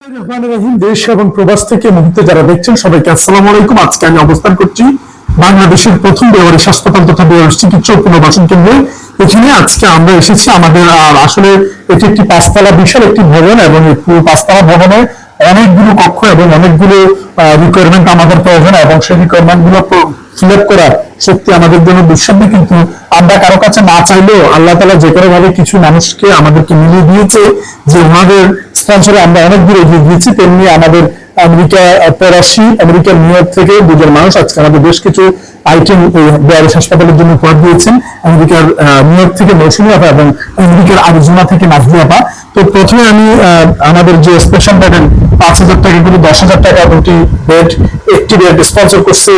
দেশ এবং প্রবাস থেকে মুহূর্তে যারা দেখছেন সবাইকে আসসালামু আলাইকুম। আজকে আমি অবস্থান করছি বাংলাদেশের প্রথম বেসরকারি হাসপাতাল তথা বেসরকারি চিকিৎসক পুনর্বাসন কেন্দ্রে। এখানে আজকে আমরা এসেছি আমাদের আসলে এটি একটি পাঁচতলা বিশাল একটি ভবন এবং এই পুরো পাঁচতলা ভবনে অনেকগুলো কক্ষ এবং অনেকগুলো রিকোয়ারমেন্ট আমাদের প্রয়োজন এবং সেই রিকোয়ারমেন্ট গুলো ফিল আপ করা সত্যি আমাদের জন্য দুঃসাধ্য, কিন্তু আমরা কারো কাছে না চাইলেও আল্লাহ তাআলা যে কোনো ভাবে কিছু মানুষকে আমাদেরকে মিলিয়ে দিয়েছে যে ওনাদের স্পন্সরে আমরা অনেক দূর এগিয়ে গিয়েছি। তেমনি আমাদের আমেরিকা প্রবাসী আমেরিকার নিউ ইয়র্ক থেকে দুজন মানুষ আজকে আমাদের বেশ কিছু আইটেম বেয়ারিশ হাসপাতালের জন্য উপহার দিয়েছেন। আমেরিকার নিউ ইয়র্ক থেকে মৌসুমী আপা এবং আমেরিকার আরিজোনা থেকে নাজলি আপা। তো প্রথমে আমি আমাদের যে স্পেশাল বেডের 5,000 টাকা করে 10,000 টাকা দুটি বেড, একটি বেড স্পন্সর করছে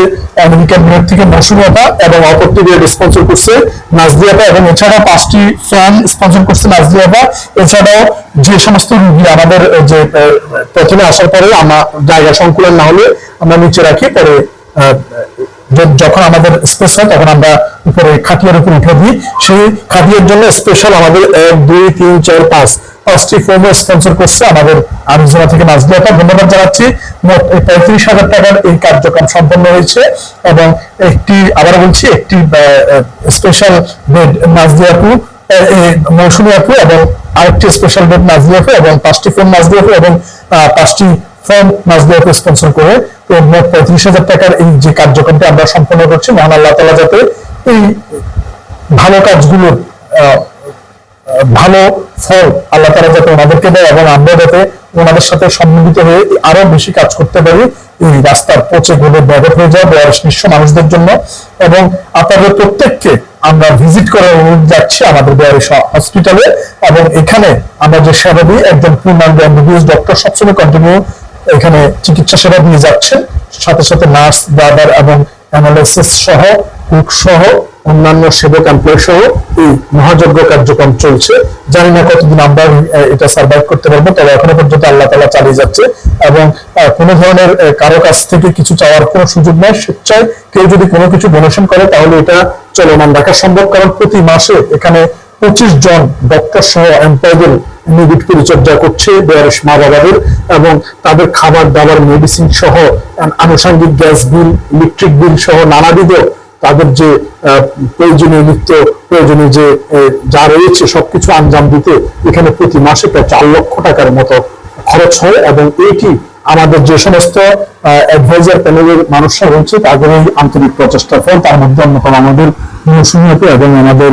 আমেরিকার নিউ ইয়র্ক থেকে মৌসুমী আপা এবং অপরটি বেড স্পন্সর করছে নাজলি আপা, এবং এছাড়া 5টি ফ্যান স্পন্সর করছে নাজলি আপা। এছাড়াও যে সমস্ত রোগী আমাদের যে প্রথমে আসার পরে আমরা জায়গা সংকুলন না হলে আমরা নিচে রাখি, পরে যখন আমাদের স্পেস হয় তখন আমরা উপরে খাটিয়ার উপর উঠে দিই। সেই খাটিয়ার জন্য স্পেশাল আমাদের 1 2 3 4 5টি ফোম স্পন্সর করছে আমাদের আরিজোনা থেকে নাজলি আপা। ধন্যবাদ জানাচ্ছি। মোট 35,000 টাকার এই কার্যক্রম সম্পন্ন হয়েছে এবং আবার বলছি একটি স্পেশাল বেড নাজলি আপু, মৌসুমী আপু এবং আরেকটি স্পেশাল বেড নাজলি আপু এবং 5টি ফোম নাজলি আপু এবং 5টি ফোম নাজলি আপু স্পন্সর করে মোট 35,000 টাকার এই যে কার্যক্রমটি আমরা সম্পন্ন করছি। মহান আল্লাহ তাআলা যাতে এই ভালো কাজগুলোর ভালো ফল আল্লাহ তাআলা যাতে ওনাদেরকে দেয় এবং আমরা যাতে ওনাদের সাথে সম্মিলিত হয়ে আরো বেশি কাজ করতে পারি। এই রাস্তার পচে গলে ব্যাঘাত হয়ে যায় বয়স নিঃস্ব মানুষদের জন্য। এবং আপনাদের প্রত্যেককে আমরা ভিজিট করার অনুরোধ যাচ্ছি আমাদের বেয়ারিশ হসপিটালে, এবং এখানে আমরা যে সেবা দিই একজন পূর্ণাঙ্গ এমবিবিএস ডক্টর সবসময় কন্টিনিউ এখানে চিকিৎসা সেবা দিয়ে যাচ্ছেন, সাথে সাথে নার্স ব্রাদার এবং অ্যানালাইসিস সহ কুক সহ অন্যান্য সেবক এমপ্লয় সহ এই মহাযজ্ঞ কার্যক্রম চলছে। জানি না কতদিন আমরা এটা সার্ভাইভ করতে পারবো, তবে এখনো পর্যন্ত আল্লাহ তাআলা চালিয়ে যাচ্ছে এবং কোনো ধরনের কারো কাছ থেকে কিছু চাওয়ার কোনো সুযোগ নাই। স্বেচ্ছায় কেউ যদি কোনো কিছু ডোনেশন করে তাহলে এটা চলমান রাখা সম্ভব, কারণ প্রতি মাসে এখানে 25 জন ডক্টর সহ এমপ্লয়দের নিবিড় পরিচর্যা করছে বেয়ারিশ মা বাবাদের, এবং তাদের খাবার দাবার মেডিসিন সহ আনুষঙ্গিক গ্যাস বিল ইলেকট্রিক বিল সহ নানাবিধ তাদের যে প্রয়োজনীয় নিত্য প্রয়োজনীয় যে যা রয়েছে সবকিছু আঞ্জাম দিতে এখানে প্রতি মাসে প্রায় 4 লক্ষ টাকার মতো খরচ হয়। এবং এইটি আমাদের যে সমস্ত অ্যাডভাইজার প্যানেলের মানুষরা রয়েছে তাদের এই আন্তরিক প্রচেষ্টার ফল। তার মধ্যে অন্যতম আমাদের মৌসুমী আপু এবং আমাদের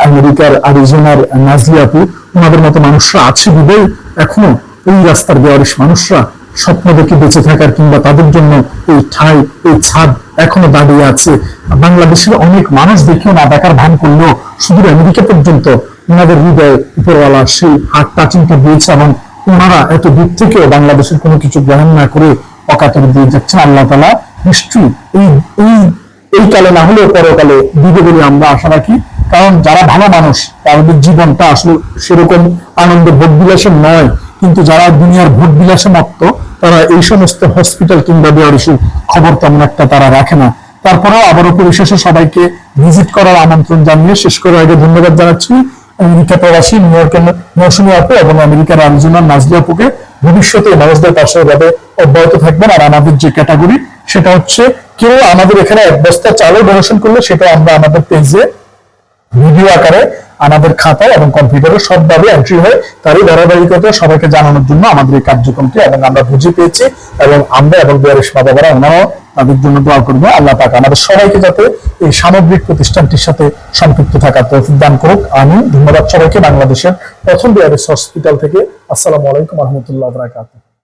আমেরিকার আরিজোনার নাজলি আপু, ওনাদের মতো মানুষরা আছে বিধায় এখনো এই রাস্তার বেয়ারিশ মানুষরা স্বপ্ন দেখে বেঁচে থাকার কিংবা তাদের জন্য এই ঠাঁই এই ছাদ এখনো দাঁড়িয়ে আছে। বাংলাদেশের অনেক মানুষ দেখেও না দেখার ভান করলেও শুধু আমেরিকা পর্যন্ত ওনাদের হৃদয়ে উপরওয়ালা সেই হাত টাচিংটা দিয়েছে, এবং ওনারা এত দূর থেকেও বাংলাদেশের কোনো কিছু গ্রহণ না করে অকাতরে দিয়ে যাচ্ছেন। আল্লাহ তাআলা নিশ্চয়ই এই কালে না হলেও পরকালে দিবে বলে আমরা আশা রাখি, কারণ যারা ভালো মানুষ তাদের জীবনটা আসলে সেরকম আনন্দ ভোট বিলাসে নয়, কিন্তু যারা দুনিয়ার ভোট বিলাসে মত্ত তারা এই সমস্ত হসপিটাল কিংবা বেয়ারিশের খবর তেমন একটা তারা রাখে না। তারপরেও আবারও পরিশেষে সবাইকে ভিজিট করার আমন্ত্রণ জানিয়ে শেষ করার আগে ধন্যবাদ জানাচ্ছি আমেরিকা প্রবাসী নিউ ইয়র্কের মৌসুমী আপু এবং আমেরিকার আরিজোনার নাজলি আপুকে। ভবিষ্যতে মানুষদের পাশে এভাবে অব্যাহত থাকবেন। আর আমাদের যে ক্যাটাগরি সেটা হচ্ছে কেউ আমাদের এখানে 1 বস্তা চালও ডোনেশন করলে সেটা আমরা আমাদের পেজে ভিডিও আকারে আমাদের খাতায় এবং কম্পিউটারে সবভাবে এন্ট্রি হয়, তারই ধারাবাহিকতা সবাইকে জানানোর জন্য আমাদের এই কার্যক্রমটি এবং আমরা বুঝে পেয়েছি, এবং আমরা এবং বেয়ারিশ মা বাবারা ওনারাও তাদের জন্য দোয়া করবো। আল্লাহ পাক আমাদের সবাইকে যাতে এই সামগ্রিক প্রতিষ্ঠানটির সাথে সম্পৃক্ত থাকার তৌফিক দান করুক, আমিন। ধন্যবাদ সবাইকে বাংলাদেশের প্রথম বেয়ারিশ হসপিটাল থেকে। আসসালামু আলাইকুম ওয়া রাহমাতুল্লাহি ওয়া বারাকাতুহু।